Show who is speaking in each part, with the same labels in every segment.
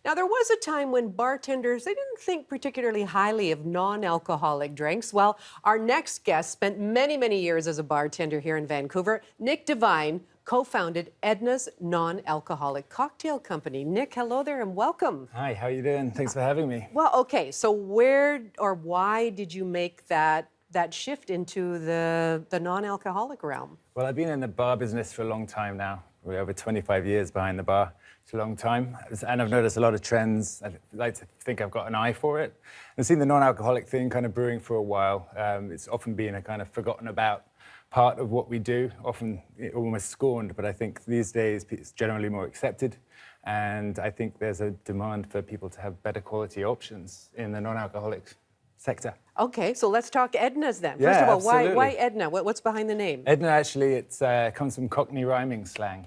Speaker 1: Now, there was a time when bartenders, they didn't think particularly highly of non-alcoholic drinks. Well, our next guest spent many, many years as a bartender here in Vancouver. Nick Devine co-founded Edna's non-alcoholic cocktail company. Nick, hello there and welcome.
Speaker 2: Hi, how you doing? Thanks for having me.
Speaker 1: Well, okay, so where or why did you make that shift into the non-alcoholic realm?
Speaker 2: Well, I've been in the bar business for a long time now. We're over 25 years behind the bar. It's a long time. And I've noticed a lot of trends. I like to think I've got an eye for it. I've seen the non-alcoholic thing kind of brewing for a while. It's often been a kind of forgotten about part of what we do, often almost scorned, but I think these days it's generally more accepted. And I think there's a demand for people to have better quality options in the non-alcoholic sector.
Speaker 1: Okay, so let's talk Edna's then.
Speaker 2: Yeah,
Speaker 1: First of all,
Speaker 2: absolutely.
Speaker 1: why Edna? What's behind the name?
Speaker 2: Edna, actually, it comes from Cockney rhyming slang.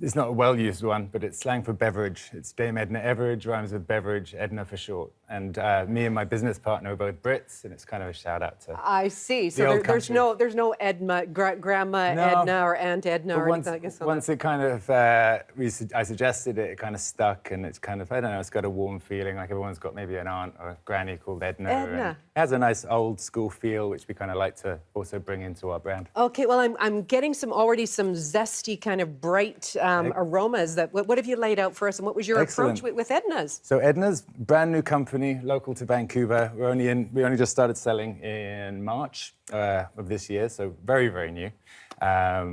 Speaker 2: It's not a well-used one, but it's slang for beverage. It's Dame Edna Everage, rhymes with beverage, Edna for short. And me and my business partner are both Brits, and it's kind of a shout-out to
Speaker 1: I see.
Speaker 2: the
Speaker 1: So
Speaker 2: old
Speaker 1: there's
Speaker 2: country.
Speaker 1: no Edna, Grandma
Speaker 2: No.
Speaker 1: Edna or Aunt Edna
Speaker 2: But
Speaker 1: or
Speaker 2: once,
Speaker 1: anything like that.
Speaker 2: once it kind of, I suggested it, it kind of stuck, and it's kind of, I don't know, it's got a warm feeling, like everyone's got maybe an aunt or a granny called Edna.
Speaker 1: Edna.
Speaker 2: And it has a nice old school feel, which we kind of like to also bring into our brand.
Speaker 1: Okay, well, I'm getting already some zesty, kind of bright aromas. What have you laid out for us, and what was your
Speaker 2: Excellent.
Speaker 1: approach with Edna's?
Speaker 2: So Edna's, brand new company, local to Vancouver. We only just started selling in March of this year, so very, very new.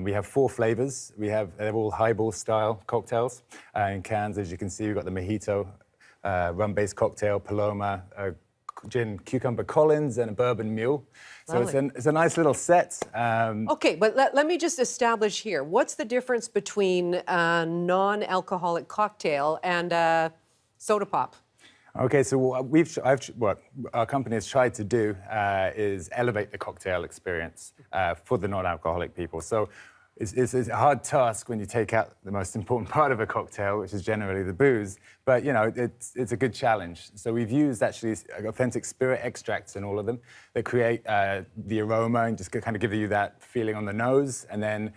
Speaker 2: We have 4 flavors. They're all highball style cocktails in cans. As you can see, we've got the Mojito, rum-based cocktail, Paloma, gin cucumber Collins, and a bourbon Mule. So it's a nice little set.
Speaker 1: Okay, but let me just establish here. What's the difference between a non-alcoholic cocktail and a soda pop?
Speaker 2: Okay, so what our company has tried to do is elevate the cocktail experience for the non-alcoholic people. So it's a hard task when you take out the most important part of a cocktail, which is generally the booze. But you know, it's a good challenge. So we've used actually authentic spirit extracts in all of them that create the aroma and just kind of give you that feeling on the nose, and then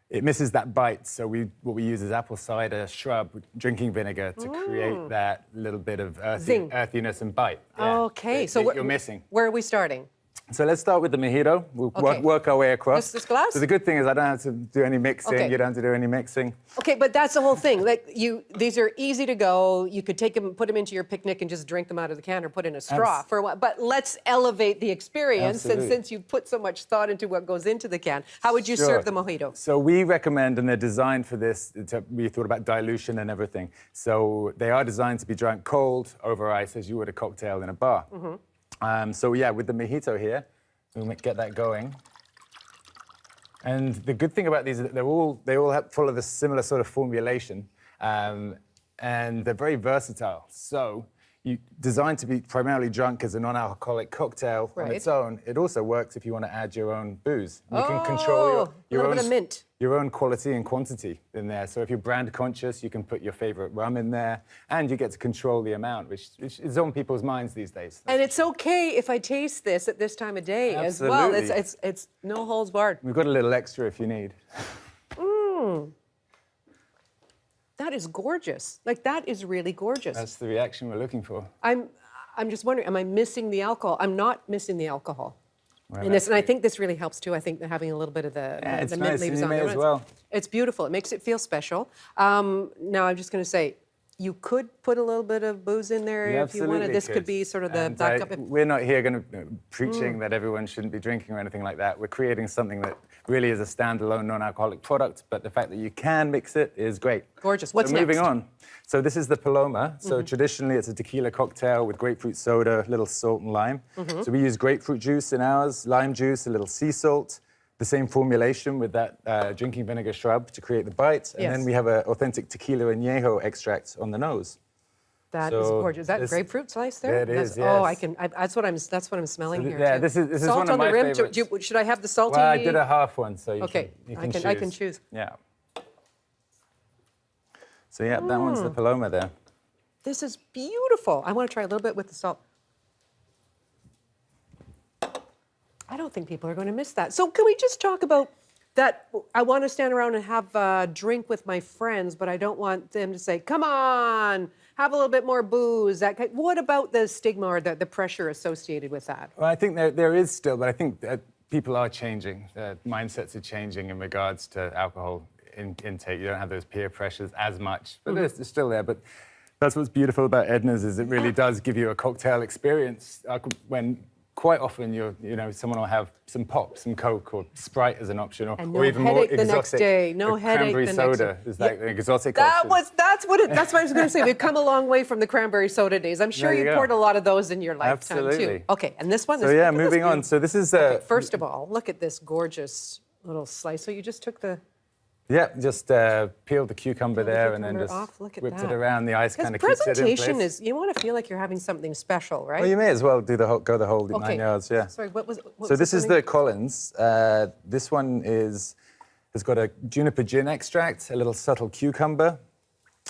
Speaker 2: it misses that bite. So what we use is apple cider shrub drinking vinegar to create that little bit of earthiness and bite. Yeah,
Speaker 1: Okay,
Speaker 2: that
Speaker 1: so
Speaker 2: you're missing.
Speaker 1: Where are we starting?
Speaker 2: So let's start with the Mojito. We'll work our way across.
Speaker 1: This glass?
Speaker 2: So the good thing is I don't have to do any mixing.
Speaker 1: Okay.
Speaker 2: You don't have to do any mixing.
Speaker 1: Okay, but that's the whole thing. Like these are easy to go. You could take them, put them into your picnic, and just drink them out of the can or put in a straw for a while. But let's elevate the experience. And
Speaker 2: Absolutely.
Speaker 1: since you put so much thought into what goes into the can, how would you
Speaker 2: Sure.
Speaker 1: serve the Mojito?
Speaker 2: So we recommend, and they're designed for this, we thought about dilution and everything. So they are designed to be drunk cold over ice as you would a cocktail in a bar. So yeah, with the Mojito here, we'll get that going. And the good thing about these is that they all follow the similar sort of formulation, and they're very versatile. So designed to be primarily drunk as a non-alcoholic cocktail on its own. It also works if you want to add your own booze. You can control your
Speaker 1: little bit of mint.
Speaker 2: Your own quality and quantity in there. So if you're brand conscious, you can put your favorite rum in there, and you get to control the amount, which is on people's minds these days.
Speaker 1: And it's okay if I taste this at this time of day as well. It's no holds barred.
Speaker 2: We've got a little extra if you need.
Speaker 1: That is gorgeous. Like, that is really gorgeous.
Speaker 2: That's the reaction we're looking for.
Speaker 1: I'm just wondering, am I missing the alcohol? I'm not missing the alcohol.
Speaker 2: Well,
Speaker 1: in this, and I think this really helps too. I think that having a little bit of the
Speaker 2: it's
Speaker 1: mint
Speaker 2: nice,
Speaker 1: leaves
Speaker 2: and
Speaker 1: on
Speaker 2: you may
Speaker 1: there.
Speaker 2: as well.
Speaker 1: It's beautiful. It makes it feel special. Now I'm just going to say, you could put a little bit of booze in there if you wanted. This could be sort of the backup.
Speaker 2: We're not here going to preaching that everyone shouldn't be drinking or anything like that. We're creating something that really is a standalone non-alcoholic product, but the fact that you can mix it is great.
Speaker 1: Gorgeous. What's
Speaker 2: so moving
Speaker 1: next?
Speaker 2: on. So this is the Paloma. So traditionally it's a tequila cocktail with grapefruit soda, a little salt and lime. So we use grapefruit juice in ours, lime juice, a little sea salt, the same formulation with that drinking vinegar shrub to create the bite. And then we have an authentic tequila añejo extract on the nose.
Speaker 1: That is gorgeous. Is that grapefruit slice there?
Speaker 2: It is,
Speaker 1: Oh,
Speaker 2: yes.
Speaker 1: that's what I'm smelling here.
Speaker 2: Yeah,
Speaker 1: too.
Speaker 2: this is
Speaker 1: Salt
Speaker 2: one of
Speaker 1: on
Speaker 2: my
Speaker 1: the rim.
Speaker 2: favorites.
Speaker 1: Should I have the salty?
Speaker 2: Well, I did a half one, so you
Speaker 1: Okay,
Speaker 2: can choose.
Speaker 1: I can choose.
Speaker 2: Yeah. So yeah, that one's the Paloma there.
Speaker 1: This is beautiful. I want to try a little bit with the salt. I don't think people are going to miss that. So can we just talk about that I want to stand around and have a drink with my friends, but I don't want them to say, come on, have a little bit more booze. What about the stigma or the pressure associated with that?
Speaker 2: Well, I think there is still, but I think that people are changing. Mindsets are changing in regards to alcohol intake. You don't have those peer pressures as much, but they're still there. But that's what's beautiful about Edna's is it really does give you a cocktail experience when quite often someone will have some pop, some Coke or Sprite as an option,
Speaker 1: And
Speaker 2: or even more
Speaker 1: headache
Speaker 2: exotic.
Speaker 1: the next day. No headache
Speaker 2: cranberry
Speaker 1: the next
Speaker 2: soda
Speaker 1: day.
Speaker 2: is like an exotic
Speaker 1: That's
Speaker 2: option.
Speaker 1: what I was going to say. We've come a long way from the cranberry soda days. I'm sure
Speaker 2: There you
Speaker 1: you
Speaker 2: go.
Speaker 1: poured a lot of those in your lifetime
Speaker 2: Absolutely.
Speaker 1: too. Okay, and this one.
Speaker 2: So
Speaker 1: look
Speaker 2: yeah,
Speaker 1: at this
Speaker 2: moving on.
Speaker 1: beautiful-
Speaker 2: So this is
Speaker 1: Okay, first of all, look at this gorgeous little slice. So you just took the
Speaker 2: just peeled the cucumber there and then
Speaker 1: cucumber
Speaker 2: just
Speaker 1: off. Look at
Speaker 2: whipped
Speaker 1: that.
Speaker 2: it around. The ice kind of
Speaker 1: Because
Speaker 2: keeps it in place.
Speaker 1: presentation is, you want to feel like you're having something special, right?
Speaker 2: Well, you may as well go the whole
Speaker 1: Okay.
Speaker 2: 9 yards. Yeah.
Speaker 1: Sorry, what was
Speaker 2: So this is
Speaker 1: name?
Speaker 2: the Collins. This one has got a juniper gin extract, a little subtle cucumber,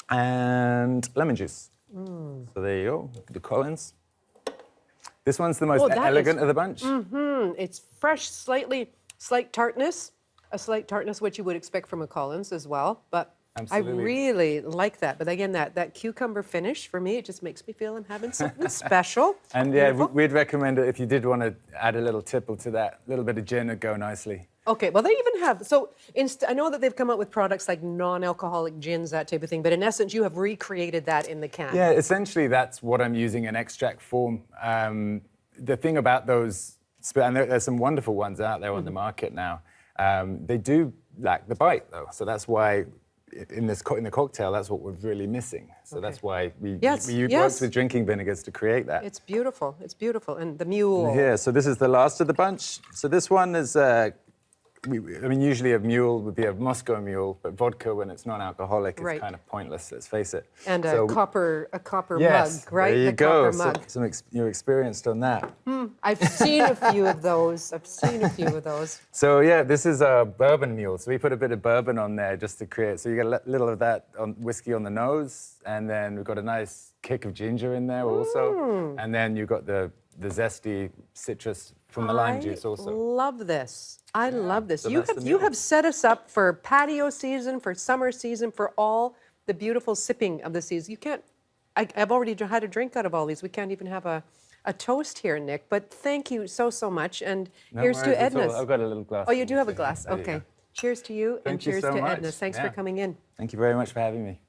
Speaker 2: and lemon juice. So there you go, the Collins. This one's the most
Speaker 1: Oh, that
Speaker 2: elegant
Speaker 1: is-
Speaker 2: of the bunch.
Speaker 1: It's fresh, slight tartness, which you would expect from a Collins as well. But
Speaker 2: Absolutely.
Speaker 1: I really like that. But again, that cucumber finish, for me, it just makes me feel I'm having something special.
Speaker 2: And yeah,
Speaker 1: Beautiful.
Speaker 2: we'd recommend it if you did want to add a little tipple to that. A little bit of gin would go nicely.
Speaker 1: Okay, well, they even have, so I know that they've come up with products like non-alcoholic gins, that type of thing, but in essence, you have recreated that in the can.
Speaker 2: Yeah, essentially that's what I'm using in extract form. The thing about those, and there's some wonderful ones out there on the market now, they do lack the bite though. So that's why in the cocktail, that's what we're really missing. So that's why we worked with drinking vinegars to create that.
Speaker 1: It's beautiful, and the Mule.
Speaker 2: Yeah, so this is the last of the bunch. So this one is, usually a Mule would be a Moscow Mule, but vodka when it's non-alcoholic is kind of pointless, let's face it.
Speaker 1: And
Speaker 2: So-
Speaker 1: a copper
Speaker 2: Yes,
Speaker 1: mug, right?
Speaker 2: there you
Speaker 1: the
Speaker 2: go.
Speaker 1: copper mug.
Speaker 2: You're experienced on that.
Speaker 1: I've seen a few of those.
Speaker 2: So yeah, this is a bourbon mule. So we put a bit of bourbon on there just to create. So you get a little of that whiskey on the nose, and then we've got a nice kick of ginger in there also, and then you've got the zesty citrus from the lime juice also.
Speaker 1: I love this. I love this.
Speaker 2: so
Speaker 1: You
Speaker 2: that's the
Speaker 1: have
Speaker 2: Mule.
Speaker 1: set us up for patio season, for summer season, for all the beautiful sipping of the season. You can't. I've already had a drink out of all these. We can't even have a toast here, Nick. But thank you so much. And
Speaker 2: No
Speaker 1: here's
Speaker 2: worries
Speaker 1: to
Speaker 2: at all.
Speaker 1: Edna's.
Speaker 2: I've got a little glass.
Speaker 1: Oh, you
Speaker 2: for
Speaker 1: do have a
Speaker 2: too.
Speaker 1: glass.
Speaker 2: There you
Speaker 1: Okay.
Speaker 2: go.
Speaker 1: Cheers to you and
Speaker 2: Thank you
Speaker 1: cheers
Speaker 2: so
Speaker 1: to
Speaker 2: much.
Speaker 1: Edna's. Thanks for
Speaker 2: Yeah.
Speaker 1: coming in.
Speaker 2: Thank you very much for having me.